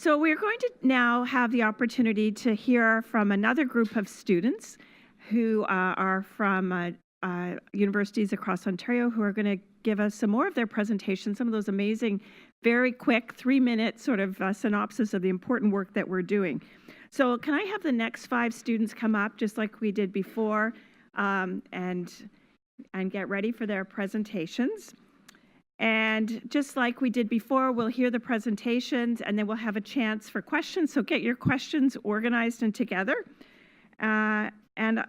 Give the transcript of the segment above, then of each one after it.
So we're going to now have the opportunity to hear from another group of students who are from universities across Ontario who are going to give us some more of their presentations, some of those amazing, very quick 3-minute sort of synopsis of the important work that we're doing. So can I have the next 5 students come up just like we did before and get ready for their presentations? And just like we did before, we'll hear the presentations and then we'll have a chance for questions. So get your questions organized and together. And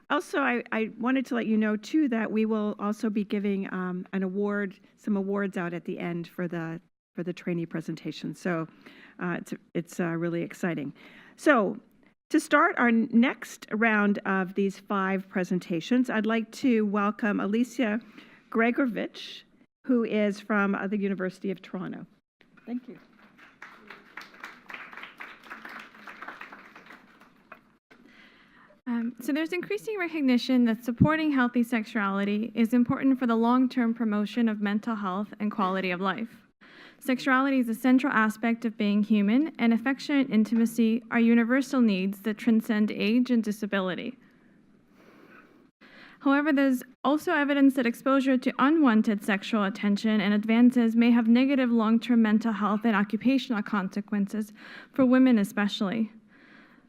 also, I wanted to let you know too that we will also be giving some awards out at the end for the trainee presentation. So it's really exciting. So to start our next round of these 5 presentations, I'd like to welcome Alicia Gregg, who is from the University of Toronto. Thank you. So there's increasing recognition that supporting healthy sexuality is important for the long-term promotion of mental health and quality of life. Sexuality is a central aspect of being human, and affection and intimacy are universal needs that transcend age and disability. However, there's also evidence that exposure to unwanted sexual attention and advances may have negative long-term mental health and occupational consequences for women especially.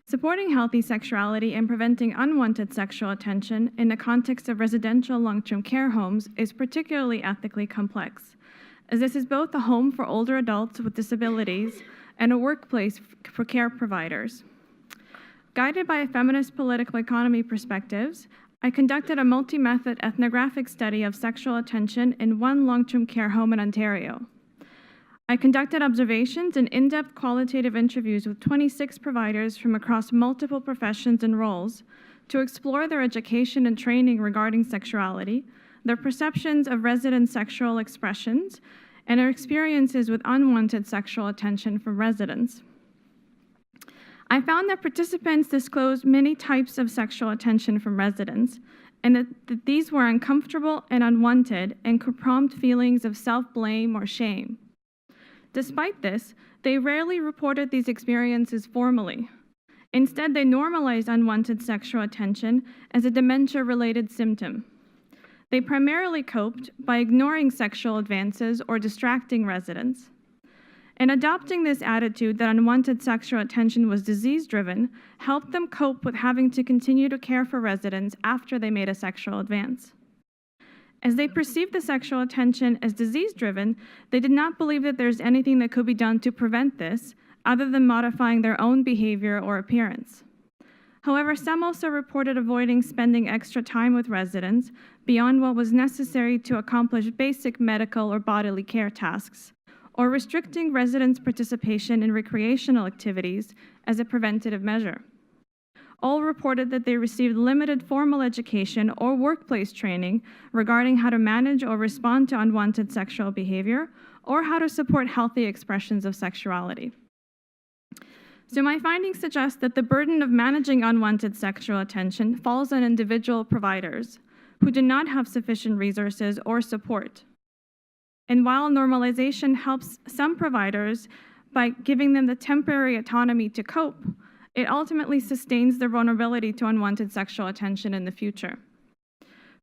Supporting healthy sexuality and preventing unwanted sexual attention in the context of residential long-term care homes is particularly ethically complex, as this is both a home for older adults with disabilities and a workplace for care providers. Guided by a feminist political economy perspectives, I conducted a multi-method ethnographic study of sexual attention in one long-term care home in Ontario. I conducted observations and in-depth qualitative interviews with 26 providers from across multiple professions and roles to explore their education and training regarding sexuality, their perceptions of resident sexual expressions, and their experiences with unwanted sexual attention from residents. I found that participants disclosed many types of sexual attention from residents, and that these were uncomfortable and unwanted and could prompt feelings of self-blame or shame. Despite this, they rarely reported these experiences formally. Instead, they normalized unwanted sexual attention as a dementia-related symptom. They primarily coped by ignoring sexual advances or distracting residents. And adopting this attitude that unwanted sexual attention was disease-driven helped them cope with having to continue to care for residents after they made a sexual advance. As they perceived the sexual attention as disease-driven, they did not believe that there's anything that could be done to prevent this, other than modifying their own behavior or appearance. However, some also reported avoiding spending extra time with residents beyond what was necessary to accomplish basic medical or bodily care tasks, or restricting residents' participation in recreational activities as a preventative measure. All reported that they received limited formal education or workplace training regarding how to manage or respond to unwanted sexual behavior, or how to support healthy expressions of sexuality. So my findings suggest that the burden of managing unwanted sexual attention falls on individual providers who do not have sufficient resources or support. And while normalization helps some providers by giving them the temporary autonomy to cope, it ultimately sustains their vulnerability to unwanted sexual attention in the future.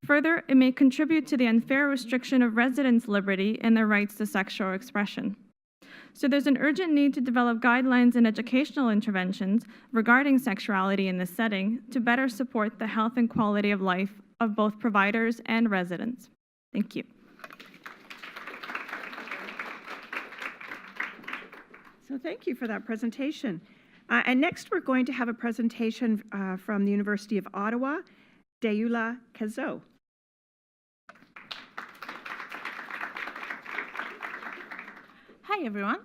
Further, it may contribute to the unfair restriction of residents' liberty and their rights to sexual expression. So there's an urgent need to develop guidelines and educational interventions regarding sexuality in this setting to better support the health and quality of life of both providers and residents. Thank you. So thank you for that presentation. And next we're going to have a presentation from the University of Ottawa, Deula Kazo. Hi everyone.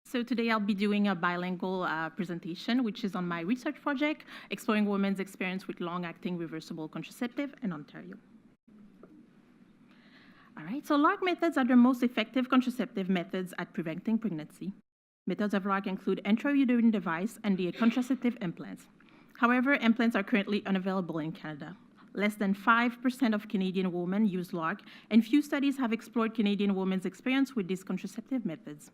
So today I'll be doing a bilingual presentation, which is on my research project, exploring women's experience with long-acting reversible contraceptive in Ontario. All right, so LARC methods are the most effective contraceptive methods at preventing pregnancy. Methods of LARC include intrauterine device and the contraceptive implants. However, implants are currently unavailable in Canada. Less than 5% of Canadian women use LARC, and few studies have explored Canadian women's experience with these contraceptive methods.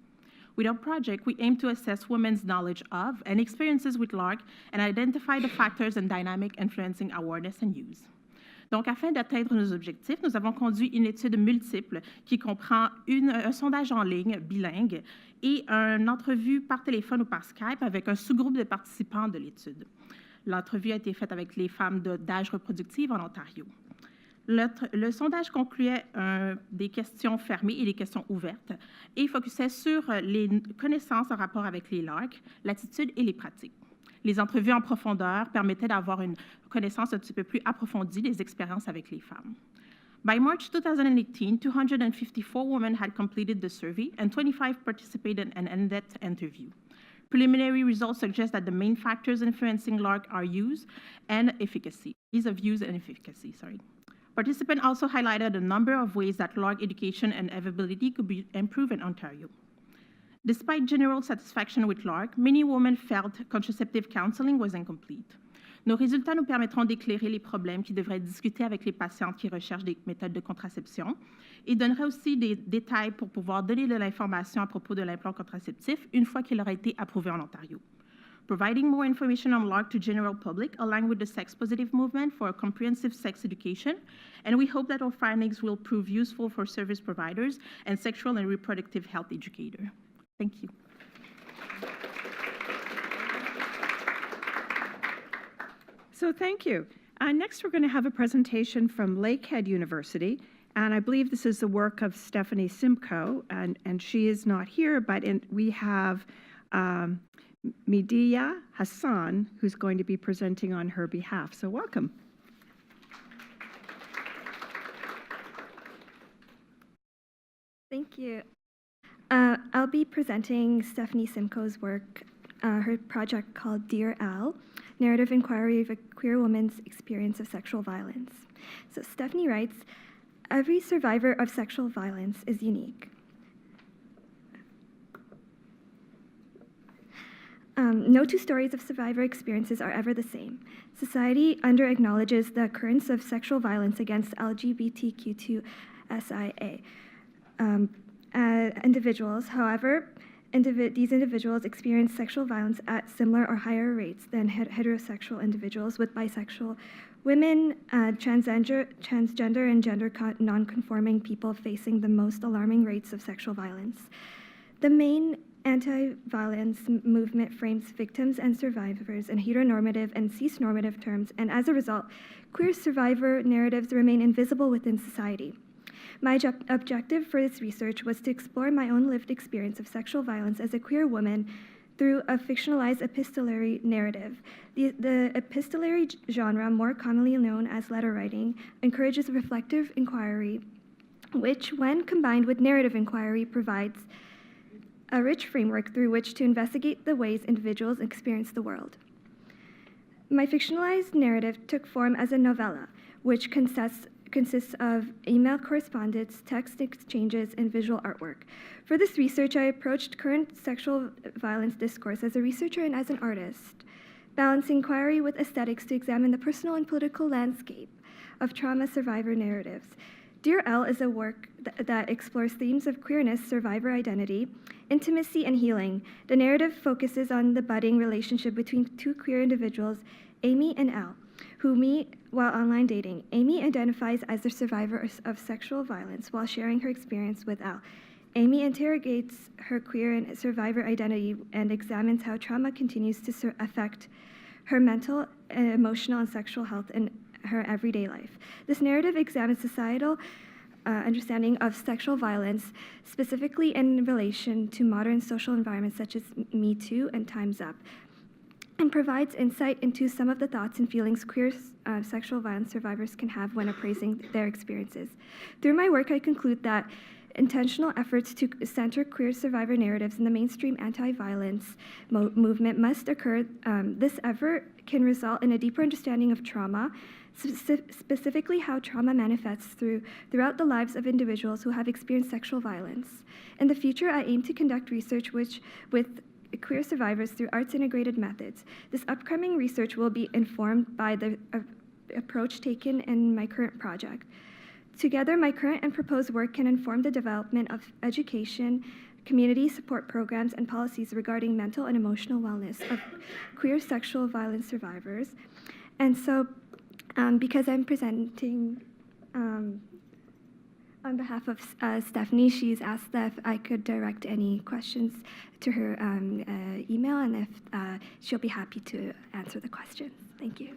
With our project, we aim to assess women's knowledge of and experiences with LARC and identify the factors and dynamics influencing awareness and use. Donc, afin d'atteindre nos objectifs, nous avons conduit une étude multiple qui comprend un sondage en ligne bilingue et une entrevue par téléphone ou par Skype avec un sous-groupe de participants de l'étude. L'entrevue a été faite avec les femmes d'âge reproductif en Ontario. Le sondage concluait des questions fermées et des questions ouvertes et focusait sur les connaissances en rapport avec les LARC, l'attitude et les pratiques. Les entrevues en profondeur permettaient d'avoir une connaissance un petit peu plus approfondie des expériences avec les femmes. By March 2018, 254 women had completed the survey and 25 participated in an in-depth interview. Preliminary results suggest that the main factors influencing LARC are ease of use and efficacy. Participants also highlighted a number of ways that LARC education and availability could be improved in Ontario. Despite general satisfaction with LARC, many women felt contraceptive counseling was incomplete. Nos résultats nous permettront d'éclairer les problèmes qui devraient être discutés avec les patientes qui recherchent des méthodes de contraception et donneraient aussi des détails pour pouvoir donner de l'information à propos de l'implant contraceptif une fois qu'il aura été approuvé en Ontario. Providing more information on LARC to general public aligned with the sex-positive movement for comprehensive sex education, and we hope that our findings will prove useful for service providers and sexual and reproductive health educators. Thank you. So thank you. Next, we're going to have a presentation from Lakehead University, and I believe this is the work of Stephanie Simcoe, and she is not here, but we have Midiya Hassan, who's going to be presenting on her behalf. So welcome. Thank you. I'll be presenting Stephanie Simcoe's work, her project called Dear Al, Narrative Inquiry of a Queer Woman's Experience of Sexual Violence. So Stephanie writes, every survivor of sexual violence is unique. No two stories of survivor experiences are ever the same. Society under-acknowledges the occurrence of sexual violence against LGBTQ2SIA individuals. However, these individuals experience sexual violence at similar or higher rates than heterosexual individuals, with bisexual women, transgender and gender non-conforming people facing the most alarming rates of sexual violence. The main anti-violence movement frames victims and survivors in heteronormative and cis-normative terms, and as a result, queer survivor narratives remain invisible within society. My objective for this research was to explore my own lived experience of sexual violence as a queer woman through a fictionalized epistolary narrative. The epistolary genre, more commonly known as letter writing, encourages reflective inquiry, which, when combined with narrative inquiry, provides a rich framework through which to investigate the ways individuals experience the world. My fictionalized narrative took form as a novella, which consists of email correspondence, text exchanges, and visual artwork. For this research, I approached current sexual violence discourse as a researcher and as an artist, balancing inquiry with aesthetics to examine the personal and political landscape of trauma survivor narratives. Dear Al is a work that explores themes of queerness, survivor identity, intimacy, and healing. The narrative focuses on the budding relationship between two queer individuals, Amy and Al, who meet while online dating. Amy identifies as the survivor of sexual violence while sharing her experience with Al. Amy interrogates her queer and survivor identity and examines how trauma continues to affect her mental, emotional, and sexual health in her everyday life. This narrative examines societal understanding of sexual violence, specifically in relation to modern social environments such as Me Too and Time's Up, and provides insight into some of the thoughts and feelings queer sexual violence survivors can have when appraising their experiences. Through my work, I conclude that intentional efforts to center queer survivor narratives in the mainstream anti-violence movement must occur. This effort can result in a deeper understanding of trauma, specifically how trauma manifests throughout the lives of individuals who have experienced sexual violence. In the future, I aim to conduct research with queer survivors through arts-integrated methods. This upcoming research will be informed by the approach taken in my current project. Together, my current and proposed work can inform the development of education, community support programs and policies regarding mental and emotional wellness of queer sexual violence survivors. And so, because I'm presenting on behalf of Stephanie, she's asked if I could direct any questions to her email, and if she'll be happy to answer the questions. Thank you.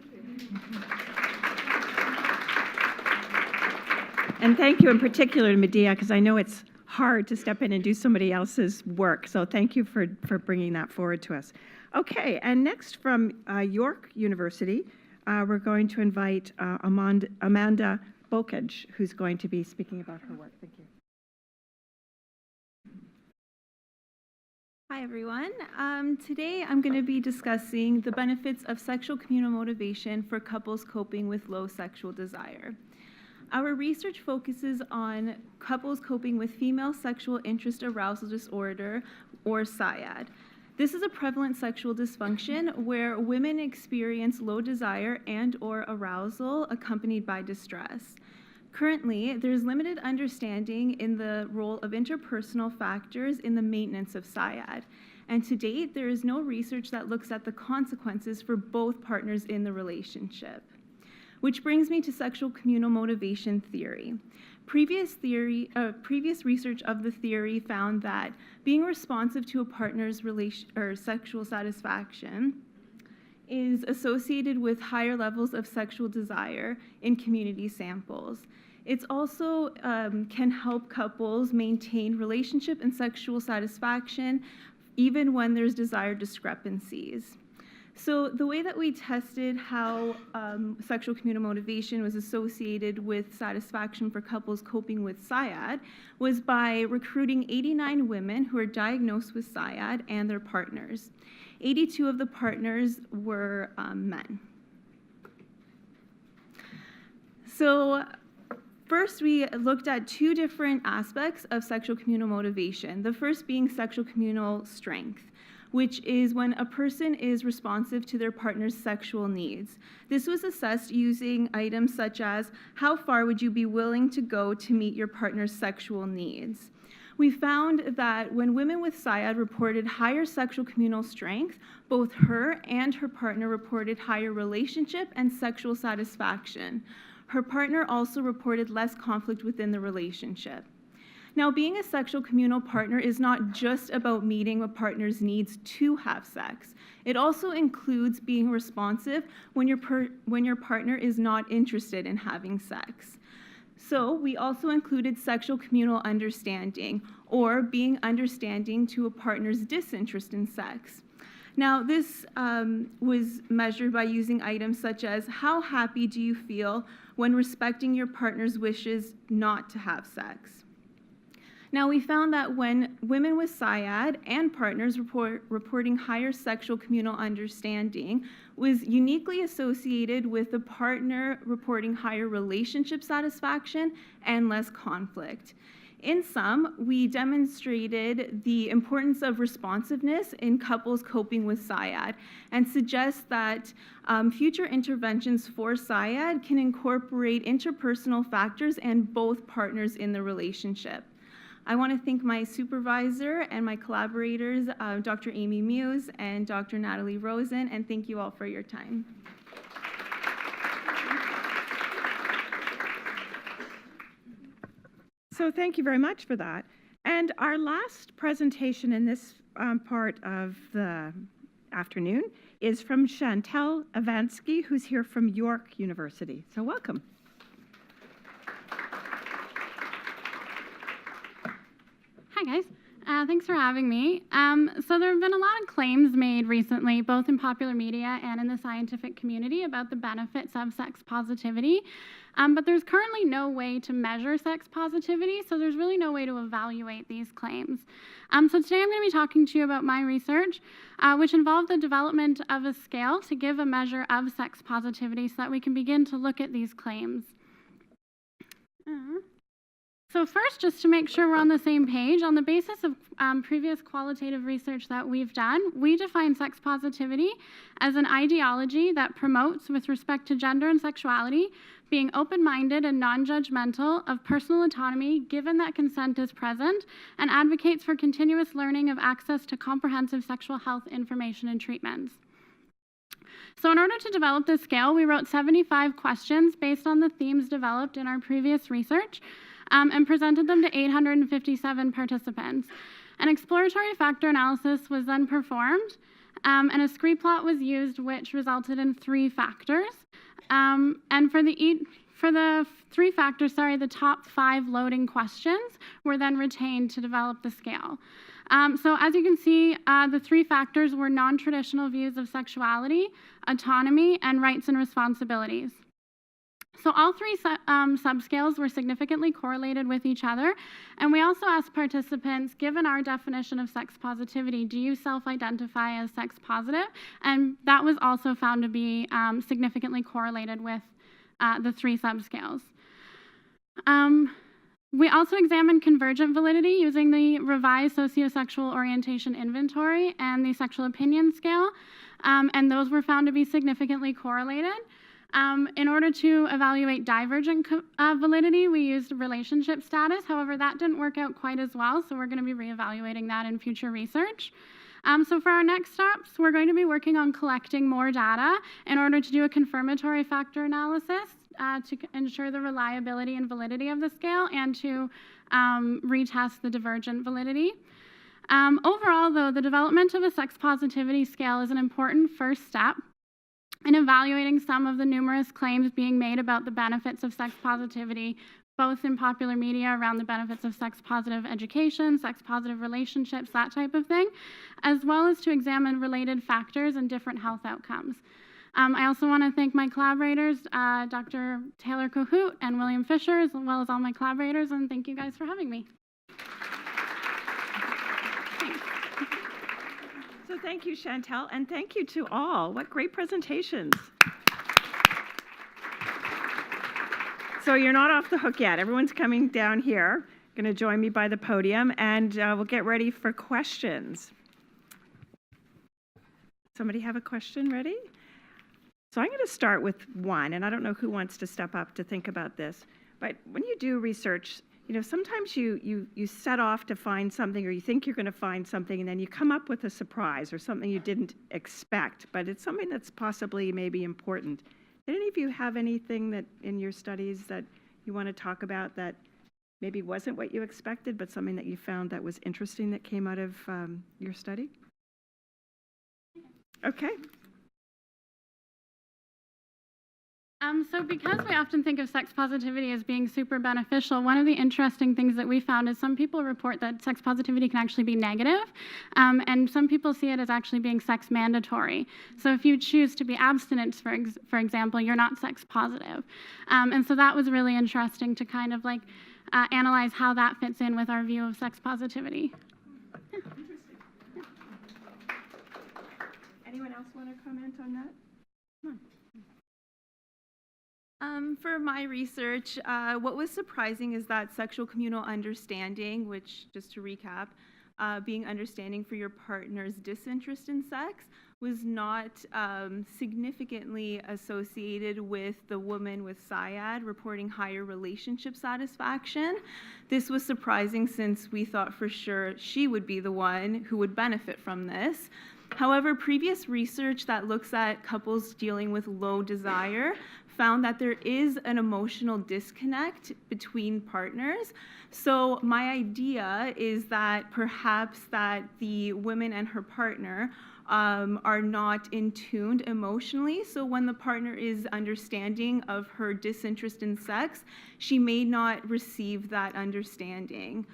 And thank you in particular to Medea, because I know it's hard to step in and do somebody else's work. So thank you for bringing that forward to us. Okay, and next from York University, we're going to invite Amanda Bokaj, who's going to be speaking about her work. Thank you. Hi, everyone. Today I'm going to be discussing the benefits of sexual communal motivation for couples coping with low sexual desire. Our research focuses on couples coping with female sexual interest arousal disorder, or SIAD. This is a prevalent sexual dysfunction where women experience low desire and/or arousal accompanied by distress. Currently, there's limited understanding in the role of interpersonal factors in the maintenance of SIAD. And to date, there is no research that looks at the consequences for both partners in the relationship. Which brings me to sexual communal motivation theory. Previous research of the theory found that being responsive to a partner's sexual satisfaction is associated with higher levels of sexual desire in community samples. It also can help couples maintain relationship and sexual satisfaction even when there's desire discrepancies. So the way that we tested how sexual communal motivation was associated with satisfaction for couples coping with SIAD was by recruiting 89 women who were diagnosed with SIAD and their partners. 82 of the partners were men. So first, we looked at two different aspects of sexual communal motivation. The first being sexual communal strength, which is when a person is responsive to their partner's sexual needs. This was assessed using items such as, how far would you be willing to go to meet your partner's sexual needs? We found that when women with SIAD reported higher sexual communal strength, both her and her partner reported higher relationship and sexual satisfaction. Her partner also reported less conflict within the relationship. Now, being a sexual communal partner is not just about meeting a partner's needs to have sex. It also includes being responsive when your partner is not interested in having sex. So we also included sexual communal understanding, or being understanding to a partner's disinterest in sex. Now, this was measured by using items such as, how happy do you feel when respecting your partner's wishes not to have sex? Now, we found that when women with SIAD and partners reporting higher sexual communal understanding was uniquely associated with the partner reporting higher relationship satisfaction and less conflict. In sum, we demonstrated the importance of responsiveness in couples coping with SIAD and suggest that future interventions for SIAD can incorporate interpersonal factors and both partners in the relationship. I want to thank my supervisor and my collaborators, Dr. Amy Muse and Dr. Natalie Rosen, and thank you all for your time. So thank you very much for that. And our last presentation in this part of the afternoon is from Chantel Avansky, who's here from York University. So welcome. Hi, guys. Thanks for having me. So there have been a lot of claims made recently, both in popular media and in the scientific community, about the benefits of sex positivity. But there's currently no way to measure sex positivity, so there's really no way to evaluate these claims. So today I'm going to be talking to you about my research, which involved the development of a scale to give a measure of sex positivity so that we can begin to look at these claims. So first, just to make sure we're on the same page, on the basis of previous qualitative research that we've done, we define sex positivity as an ideology that promotes, with respect to gender and sexuality, being open-minded and non-judgmental of personal autonomy given that consent is present, and advocates for continuous learning of access to comprehensive sexual health information and treatments. So in order to develop this scale, we wrote 75 questions based on the themes developed in our previous research, and presented them to 857 participants. An exploratory factor analysis was then performed, and a scree plot was used, which resulted in 3 factors. And for the 3 factors, the top 5 loading questions were then retained to develop the scale. So as you can see, the 3 factors were non-traditional views of sexuality, autonomy, and rights and responsibilities. So all 3 subscales were significantly correlated with each other. And we also asked participants, given our definition of sex positivity, do you self-identify as sex positive? And that was also found to be significantly correlated with the 3 subscales. We also examined convergent validity using the revised sociosexual orientation inventory and the sexual opinion scale, and those were found to be significantly correlated. In order to evaluate divergent validity, we used relationship status. However, that didn't work out quite as well, so we're going to be reevaluating that in future research. So for our next steps, we're going to be working on collecting more data in order to do a confirmatory factor analysis to ensure the reliability and validity of the scale and to retest the divergent validity. Overall, though, the development of a sex positivity scale is an important first step in evaluating some of the numerous claims being made about the benefits of sex positivity, both in popular media around the benefits of sex-positive education, sex-positive relationships, that type of thing, as well as to examine related factors and different health outcomes. I also want to thank my collaborators, Dr. Taylor Cahoot and William Fisher, as well as all my collaborators, and thank you guys for having me. So thank you, Chantel, and thank you to all. What great presentations. So you're not off the hook yet. Everyone's coming down here, going to join me by the podium, and we'll get ready for questions. Somebody have a question ready? So I'm going to start with one, and I don't know who wants to step up to think about this, but when you do research, sometimes you set off to find something, or you think you're going to find something, and then you come up with a surprise or something you didn't expect, but it's something that's possibly maybe important. Did any of you have anything that in your studies that you want to talk about that maybe wasn't what you expected, but something that you found that was interesting that came out of your study? Okay. So because we often think of sex positivity as being super beneficial, one of the interesting things that we found is some people report that sex positivity can actually be negative, and some people see it as actually being sex mandatory. So if you choose to be abstinent, for example, you're not sex positive. And so that was really interesting to kind of analyze how that fits in with our view of sex positivity. Yeah. Anyone else want to comment on that? Come on. For my research, what was surprising is that sexual communal understanding, which, just to recap, being understanding for your partner's disinterest in sex, was not significantly associated with the woman with SIAD reporting higher relationship satisfaction. This was surprising since we thought for sure she would be the one who would benefit from this. However, previous research that looks at couples dealing with low desire found that there is an emotional disconnect between partners. So my idea is that perhaps that the woman and her partner are not in tuned emotionally. So when the partner is understanding of her disinterest in sex, she may not receive that understanding.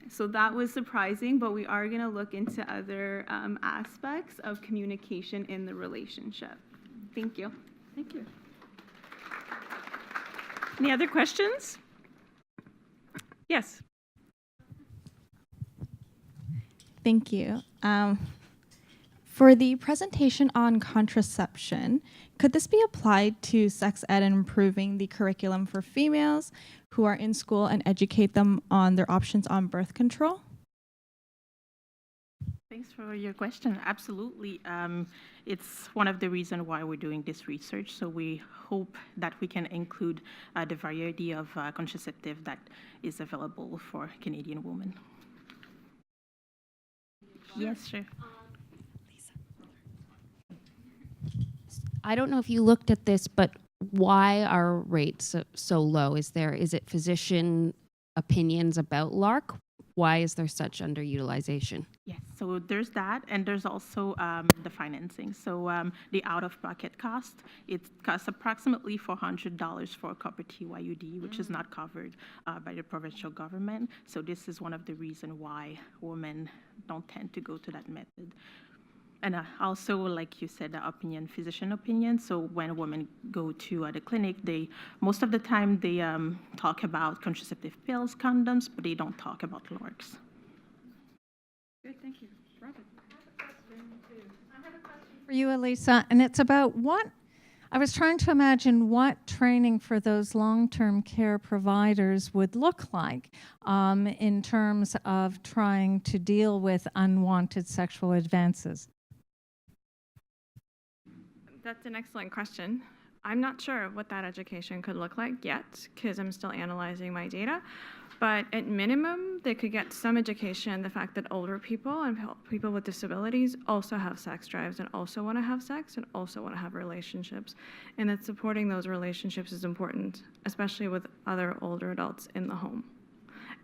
So that was surprising, but we are going to look into other aspects of communication in the relationship. Thank you. Thank you. Any other questions? Yes. Thank you. For the presentation on contraception, could this be applied to sex ed and improving the curriculum for females who are in school and educate them on their options on birth control? Thanks for your question. Absolutely. It's one of the reasons why we're doing this research. So we hope that we can include the variety of contraceptive that is available for Canadian women. Yes, sure. I don't know if you looked at this, but why are rates so low? Is it physician opinions about LARC? Why is there such underutilization? Yes, so there's that, and there's also the financing. So the out-of-pocket cost, it costs approximately $400 for a copper TYUD, which is not covered by the provincial government. So this is one of the reasons why women don't tend to go to that method. And also, like you said, the physician opinion. So when women go to the clinic, most of the time they talk about contraceptive pills, condoms, but they don't talk about LARCs. Good, thank you. Robin. For you, Alicia, and it's about I was trying to imagine what training for those long-term care providers would look like in terms of trying to deal with unwanted sexual advances. That's an excellent question. I'm not sure what that education could look like yet because I'm still analyzing my data. But at minimum, they could get some education, the fact that older people and people with disabilities also have sex drives and also want to have sex and also want to have relationships. And that supporting those relationships is important, especially with other older adults in the home.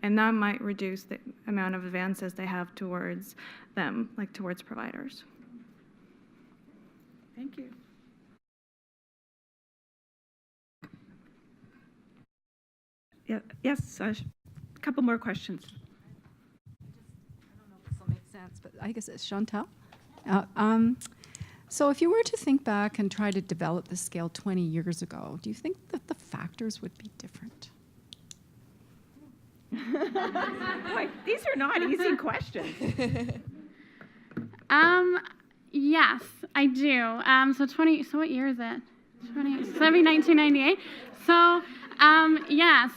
And that might reduce the amount of advances they have towards them, like towards providers. Thank you. Yeah, yes, a couple more questions. I don't know if this will make sense, but I guess it's Chantal. So if you were to think back and try to develop the scale 20 years ago, do you think that the factors would be different? These are not easy questions. Yes, I do. So what year is it? 1998. So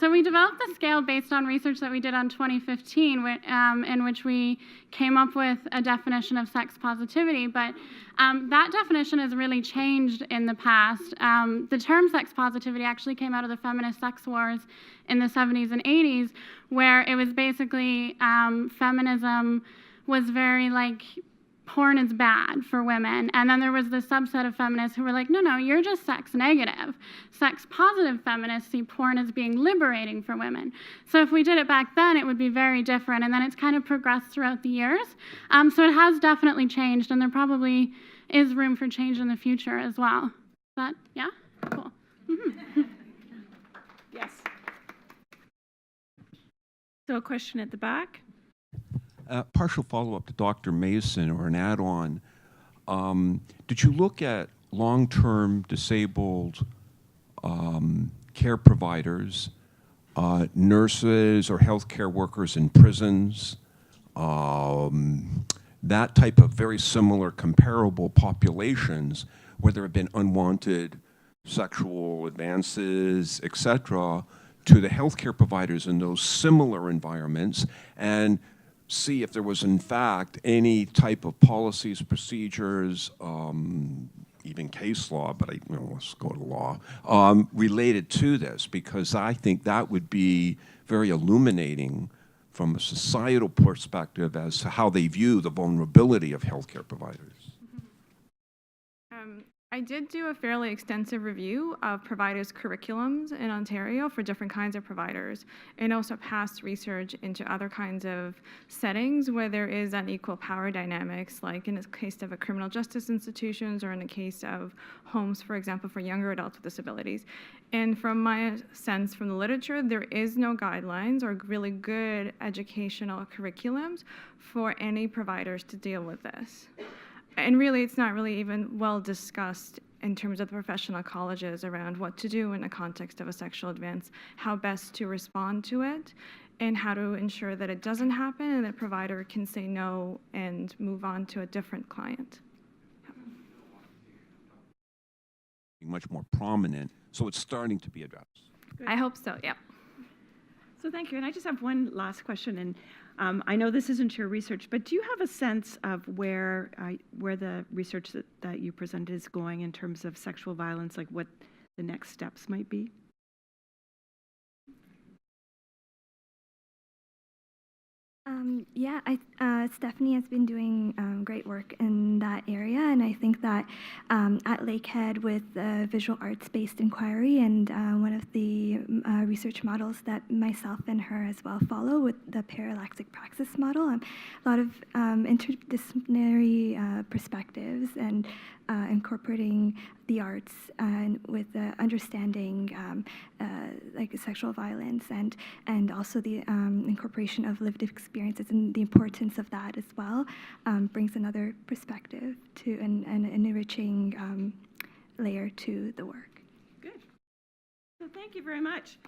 so we developed the scale based on research that we did on 2015, in which we came up with a definition of sex positivity. But that definition has really changed in the past. The term sex positivity actually came out of the feminist sex wars in the 70s and 80s, where it was basically feminism was very like, porn is bad for women. And then there was this subset of feminists who were like, no, you're just sex negative. Sex positive feminists see porn as being liberating for women. So if we did it back then, it would be very different. And then it's kind of progressed throughout the years. So it has definitely changed, and there probably is room for change in the future as well. Yeah? Cool. Mm-hmm. Yes. So a question at the back. Partial follow-up to Dr. Mason, or an add-on. Did you look at long-term disabled care providers, nurses or healthcare workers in prisons, that type of very similar comparable populations where there have been unwanted sexual advances, etc., to the healthcare providers in those similar environments, and see if there was in fact any type of policies, procedures, even case law, but let's go to law, related to this, because I think that would be very illuminating from a societal perspective as to how they view the vulnerability of healthcare providers. I did do a fairly extensive review of providers' curriculums in Ontario for different kinds of providers, and also past research into other kinds of settings where there is unequal power dynamics, like in the case of criminal justice institutions or in the case of homes, for example, for younger adults with disabilities. And from my sense from the literature, there is no guidelines or really good educational curriculums for any providers to deal with this. And really, it's not really even well discussed in terms of the professional colleges around what to do in the context of a sexual advance, how best to respond to it, and how to ensure that it doesn't happen and that provider can say no and move on to a different client. much more prominent. So it's starting to be addressed. I hope so, yep. So thank you. And I just have one last question. And I know this isn't your research, but do you have a sense of where the research that you presented is going in terms of sexual violence, like what the next steps might be? Yeah, Stephanie has been doing great work in that area, and I think that at Lakehead with visual arts-based inquiry and one of the research models that myself and her as well follow with the parallactic praxis model, a lot of interdisciplinary perspectives and incorporating the arts and with the understanding like sexual violence and also the incorporation of lived experiences and the importance of that as well brings another perspective to an enriching layer to the work. Good. So thank you very much.